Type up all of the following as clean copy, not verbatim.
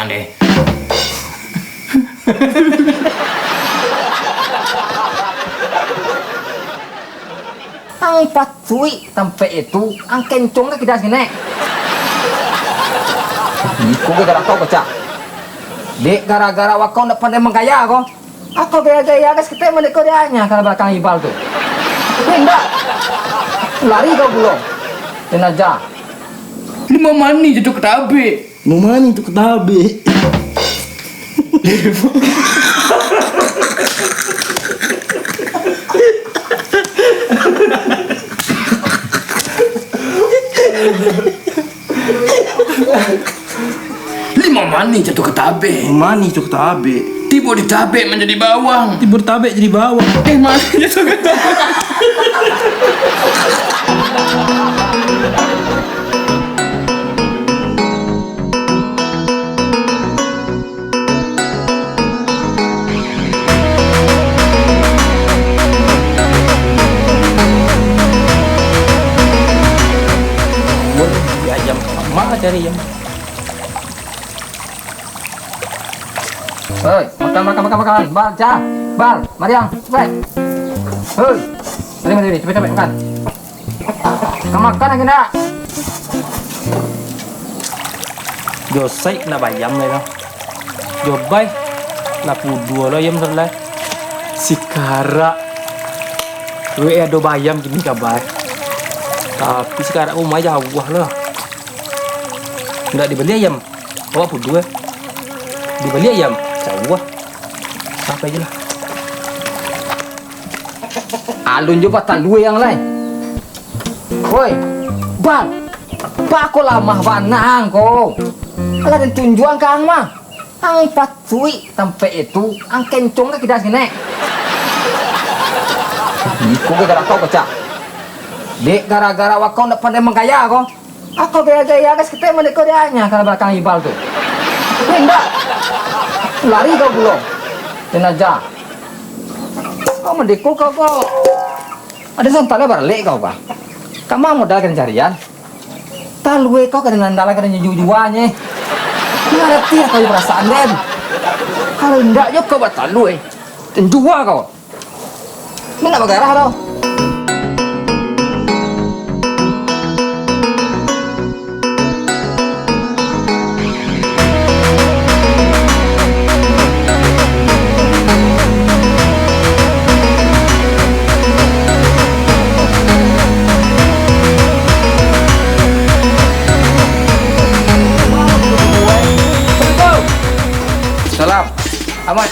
ayam deh. Ang patui sampai itu ang kencong ka kita sini. Iko gara kau baca. Dek gara-gara wakau nak pandai menggaya kau. Aku gaya-gaya guys kita menikah dia hanya kalau belakang ibal tu. Enggak. Lari kau belum. Tenaja. Lima mani jatuh ketabe. Mau itu ketabe. Lima mani jatuh ketabe. Mani itu ketabe. Tiba di tabe menjadi bawang. Tibur tabe jadi bawang. Mani jatuh ketabe. Ayam mana cari ayam? Hei, makan. Bal, ja. Bal, Mariam, cepet. Hei. Mari, cepet makan. Kamu makan lagi nak? Josai na bayamเลยเนาะ Jobai na pudua lo ayam terlah. Sekarang gue ada bayam gini kabar. Tapi sekarang rumah jauh lah. Nggak dibeli ayam. Oh pudua. Dibeli ayam. Jauh. Apa aja lah. Alun juga tak dua yang lain. Woi, Bal. Pak kau lama banang kau. Kalau ada tunjuan kang mah. Ang patui sampai itu ang kencong ka kita sini. Iko gara kau baca. Dek gara-gara wakau nak pandai menggaya kau. Aku gaya-gaya guys kita menikah dia hanya kalau belakang ibal tu. Enggak. Lari kau belum. Tenaja. Kau mendekul kau. Ada santalnya balik kau pak. Kamu modal kan carian. Talue kau kena nandala kena jujuannya. Ngerti ya kau perasaan dem. Kalau enggak yuk kau buat talue. Dan dua kau. Mana bergarah tau. Salam. Aman.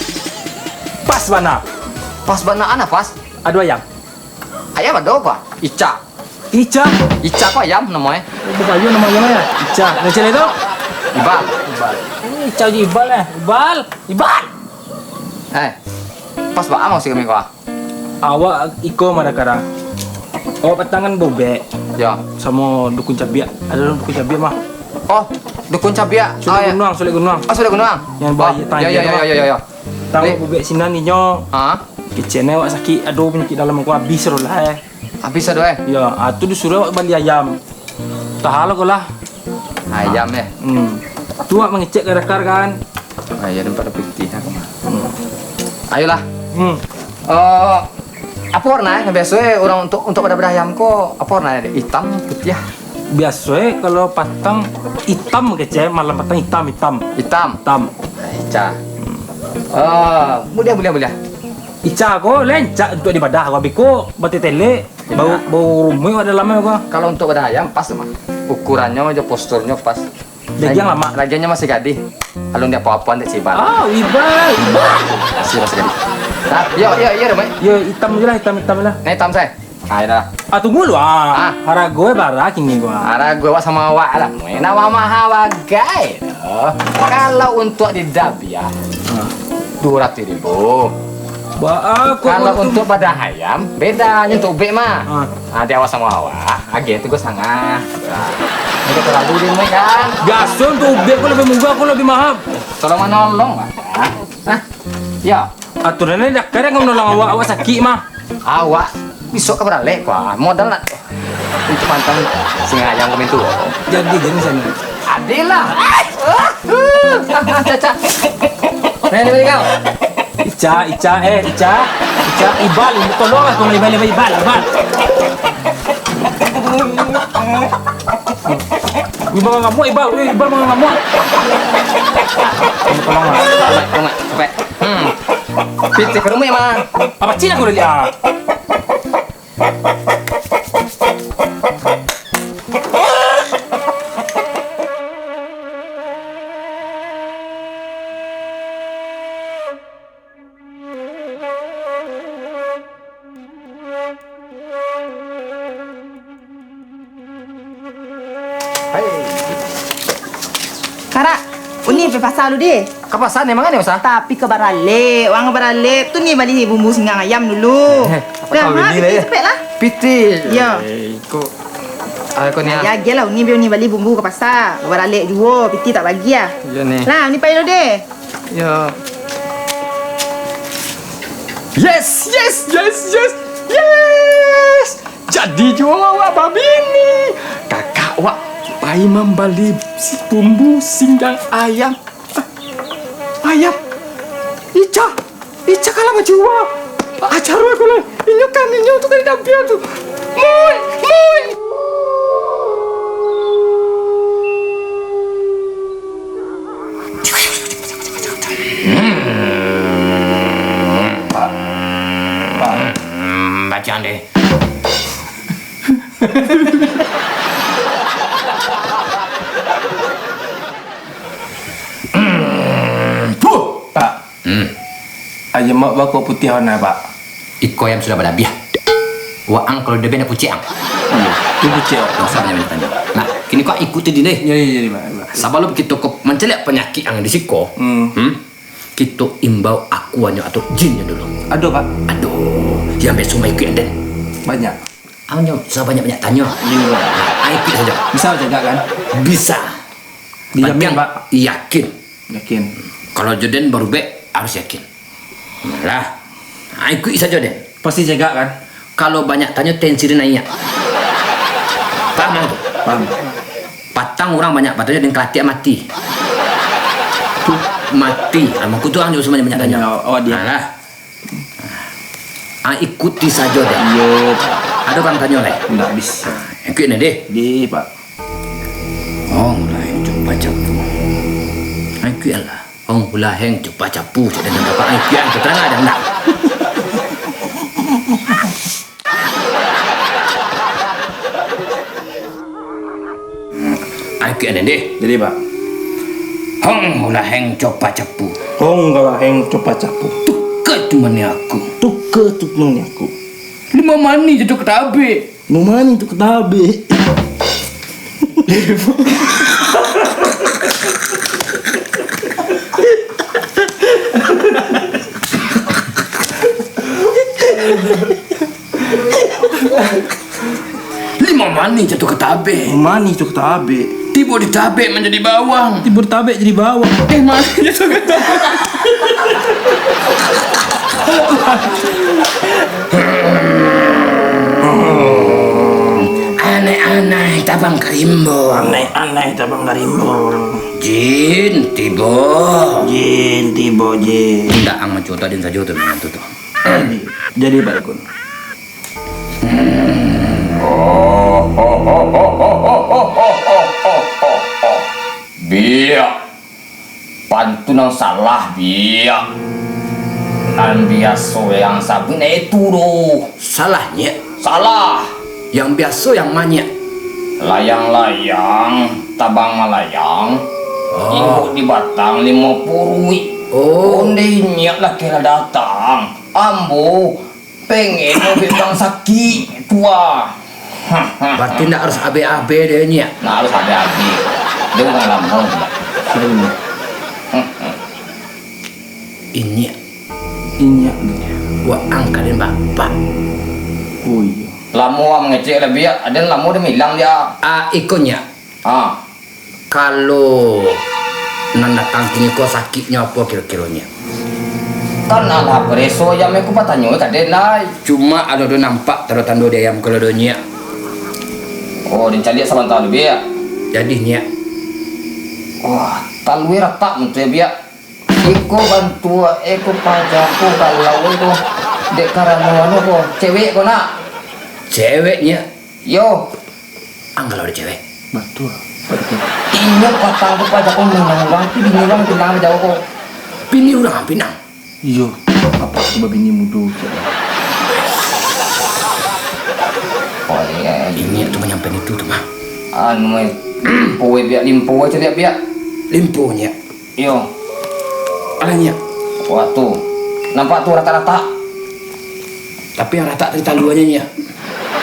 Pas mana? Pas banaan pas. Aduh ayam. Ayam ada apa? Ica. Ica. Ica apa ayam namanya? Bukan ayam nama ayamnya. Ica. Macam itu? Ibal. Ibal. Ica ibal eh. Ibal. Ibal. Pas ba mau sih kami kau? Awak iko mana kara? Awak patangan bobek Ya. sama dukun cabiak. Ada dukun cabiak mah. Oh, dukun cabia. Sulit gunung, sulit gunung. Oh, sudah gunung. Yang bayi tanya Ya. Tahu Eh. bobek sinan ninyo. Ah, Kecene awak sakit, aduh penyakit dalam aku habis lah eh. habis ada Ya, atu disuruh awak beli ayam. Tahala kau lah. ayam ya. Tu awak mengecek ke rekar kan. Ayam pada putih Ayolah. Hmm. Apa warna ya? Biasanya orang untuk pada berayam kok apa warna ya? Hitam, putih ya? Biasanya kalau patang hitam kecek, malam patang hitam. Hitam. Hitam. Ica. Boleh. Ica ko lencak untuk di badah ko biko bati tele bau rumah ada lama ko. Kalau untuk berayam pas mah. Ukurannya aja posturnya pas. Lagian lama. Lagiannya masih gadih. Kalau dia apa-apa nanti sibal. Ibal. Masih gadih. Nah, iya, Ramai. Yo hitam je lah, hitam lah. Nah, hitam saya. Ayolah. Tunggu lu Hara gue barak ini gua. Arah gue sama awak lah. Nama maha wagai. Kalau untuk di Dabia 200.000. Kalau untuk pada ayam bedanya untuk B mah. Ada awak sama awak. Age itu gue sangat. Itu terlalu di kan. Gasun tuh B aku lebih murah, aku lebih mahal. Tolong menolong lah. Ya. Aturannya dah kadang kamu nolong awak sakit mah. Awak besok ke beralek kok. Modal lah. Untuk mantan singa ayam kami itu. Jadi sana. Adilah. Caca. Nih, balik kau. Ica, Ibal, tolong aku Ibal. Ibal ngamuk, Ibal ngamuk. Tolong lah. Sampai. Piti ke rumah mah. Apa Cina aku udah lihat? Kara, uni pe pasal lu deh. Kapasan ni mana ni Ustaz? Tapi ke barale, wang barale tu ni balik bumbu singang ayam dulu. Apa kau beli lah ya? Cepet lah. Piti. Ya. Kau. Kau ni. Ya gelah uni biar ni balik bumbu ke pasar. Barale jual, piti tak bagi ah. Ya ni. Lah, ni payah lu deh. Ya. Yes. Jadi jual awak babi ni. Kakak awak pai membeli si bumbu singgang ayam. Ayam. Ica kalau mau jual. Ajar aku lah. Inyo tu kan dapian tu. Mun. Bacaan deh. Pak. Ayam mak bakok putih warna Pak. Iko yang sudah berdabiah. Waang kalau dia benda puciang. Tu pucuk. Dosa banyak tanya. Nah, kini kau ikuti di deh. Ya Pak. Sebelum kita kau mencelak penyakit yang di siko, kita imbau akuannya atau jinnya dulu. Aduh Pak. Aduh, yang besok mai ikut den. Banyak. Awaknya sebanyak-banyak tanya. Ini Pak. Ikut saja. Bisa jaga kan? Bisa. Dijamin Penting Pak. Yakin. Yakin. Kalau joden baru baik harus yakin. Lah, ikut saja den. Pasti jaga kan? Kalau banyak tanya tensi dia naik. Paham tu? Paham. Patang orang banyak patutnya dan kelatian mati. Mati. Aku tu hanya semuanya banyak tanya. Awak dia. Lah. Ikuti saja deh. Yo. Ada orang tanya leh. Tak bisa. Ikut ni deh. Di Pak. Oh, mulai coba capu. Ikut lah. Oh, mulai hang coba capu. Saya dah dapat ikut yang keterangan ada nak. Ikut ni deh. Jadi Pak. Hong mulai hang coba capu. Hong kalau heng coba capu. Tukar tu mana aku. Tuker tu punya aku. Lima mani je tu ketabik. Mau mana tu ketabe? Lima mani je tu ketabik. Mani tu ketabe. Tiba ditabik menjadi bawang. Tibur tabe jadi bawang. Mani je tu ketabik. Aneh-aneh tabang karimbo. Aneh-aneh tabang garimbo. Jin tiba. Jin tibo jin. Tidak ang mencuta din saja tu memang tu. Jadi Pak Dukun. Biak. Pantun yang salah biak. Nan biasa yang sabun itu doh. Salahnya? Salah. Yang biasa yang banyak. Layang-layang, tabang malayang. Ibu di batang 50. Ondenya lah kira datang. Ambo pengen mobil bang sakit tua. Berarti nak harus abe-abe dia ni. Nak harus abe-abe. Dia bukan lama. Ini Inyak. Wah angkat dan bapak. Oh iya. Lama mengecek lebih ya. Ada lama dia hilang dia. Ikonnya. Kalau nan datang kini kau sakitnya apa kira-kiranya? Kan ala preso yang aku patanya tak ada nai. Cuma ada do nampak tanda-tanda dia yang kalau donya. Oh, dia cari sebentar lebih ya. Jadi nya. Wah, talui rata untuk biak. Iko bantu eko pajaku kalau itu dek karena anu ko cewek ko nak. Ceweknya Yo, anggal ada cewek. Betul. inyo patang ko pajaku menang bini orang bilang jauh ko. Bini orang pinang. Iya. Apa aku bini muda? Oh iya. Ini tu menyampai itu tu mah. Anu poe biak limpo aja dia biak. Limponya. Yo, Alanya. waktu nampak tuh rata-rata Tapi yang rata cerita luarnya.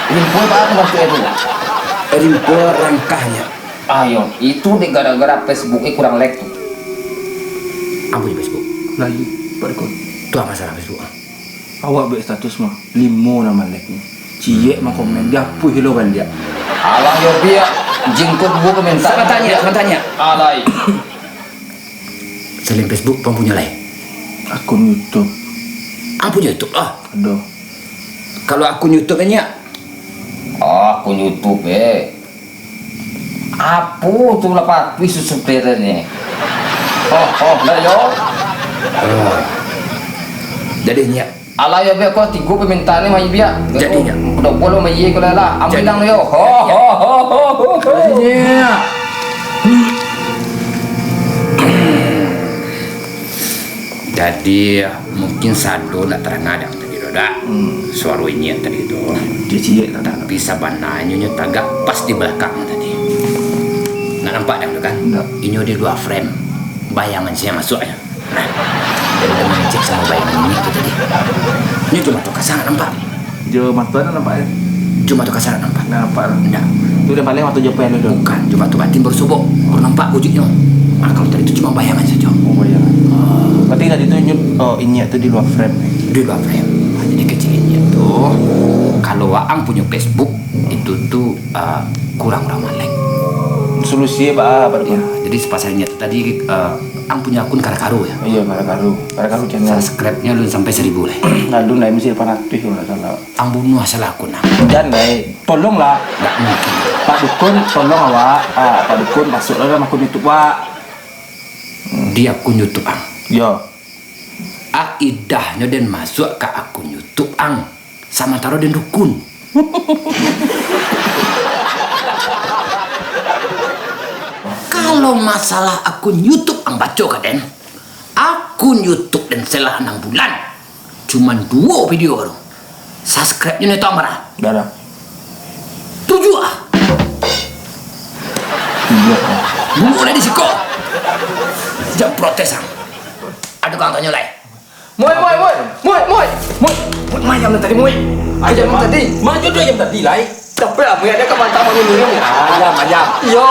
limpo apa waktu itu. Limpo rangkahnya. Ayo, itu di gara-gara Facebooknya kurang like tuh. Ampun Facebook. Lagi. Berikut. Tu apa masalah Facebook? Awak buat status mah 5 nama like-nya. Cie mah komen dia apa hilo kan dia. Alah yo biak jingkut gua komentar. Sama tanya. Alay. Selain Facebook, pun punya lain. Akun YouTube. Apa YouTube lah? Aduh. Kalau akun YouTube nya, Oh, akun YouTube Apa tuh lepas wisu supirnya? Lah yo. jadinya Alah yo biak kok tiga permintaannya mah biak. Jadinya. Udah boleh mah iya kalau lah. Am bilang yo. Jadinya. jadi mungkin satu nak terangadang tadi doda. Suaranya tadi itu. Dia cie tak ada. Tapi sabananya tagak pas di belakang tadi. Nggak nampak dah tu kan? Nggak. Ini dia 2 frame. Bayangan saya masuk ya. Nah, jadi dia mengecek sama bayangan ini tu tadi. Ini cuma tu kasar nampak. Jo mata dah nampak. Cuma tu kasar nampak. Nampak. Enggak. Tu dah balik waktu Jepang dulu. Bukan, cuma tu batin baru sobok. Baru nampak wujudnya. Ah, kalau tadi itu cuma bayangan saja. Oh bayang. Berarti tadi tu ini tu di luar frame. Di luar frame. Jadi kecilnya tuh. Kalau Waang punya Facebook itu tuh kurang ramah like. Solusi bah apa Ya, jadi sepasarnya tadi Ang punya akun Karakaru ya. Iya, Karakaru channel. Subscribe-nya lu sampai 1000 lah. Lalu naik mesti 800 kalau tak salah. Ang bunuh asal akun Ang. Dan naik, tolonglah Nggak mungkin. Pak Dukun, tolong awak. Pak Dukun masuklah dalam akun YouTube Pak. Di akun YouTube Ang. Yo. Aidahnya dan masuk ke akun YouTube Ang. Sama taruh dan dukun. Kalau masalah akun YouTube Ang baca ka den. Akun YouTube dan setelah 6 bulan. Cuman 2 video baru. Subscribe-nya ni tahu marah. Dah. 7 ah. Iya. Mulai di siko. Jangan protes Ang. Ada kang tanya lain. Moy. Mayam tadi moy. Ayam tadi. Maju dia yang tadi lai. Tapi apa ya dia kebantam minum ya? Ayam. Yo.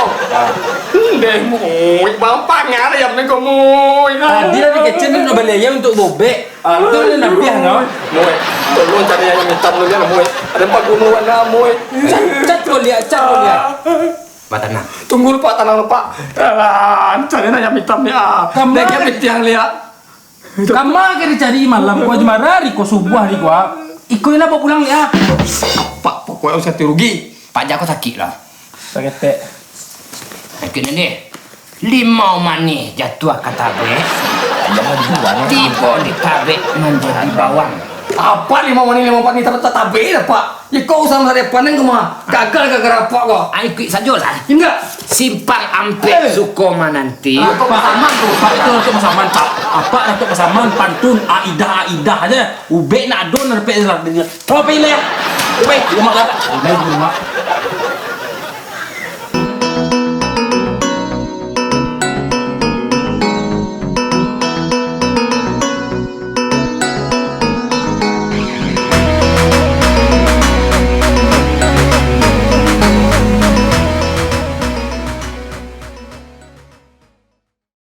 Deh moy, bampak ngara ayam ni kau moy. Dia dari kecil ni nak beli ayam untuk bobek. Itu ni nabi hang. Moy, tolong cari ayam hitam dulu ya moy. Ada 4 gunungan lah moy. Cat kau lihat. Batana. Tunggu lupa tanah lupa. Cari ayam hitam ni ah. Kamu- Dia yang lihat. Kamu kena cari malam kau cuma hari kau subuh hari kau. Ikut nak bawa pulang lihat. Apa pokoknya usah rugi. Pak Jako sakit lah. Sakit teh. Akhirnya ni 5 manis jatuh ke tabe. Tiba di tabe menjadi bawang. Apa 5 menit 5 menit tabe dah pak. Ya kau usah dari depan ni kemana? Gagal gara-gara apa kau? Ikut saja lah. Enggak. Simpang ampek Sukoma nanti. Apa pasaman tu? Pak itu untuk pasaman pak. Apa untuk pasaman pantun aidah aja. Ubek nak adon nak pek lah. Kau pilih ya. Ubek rumah lah. Ubek rumah.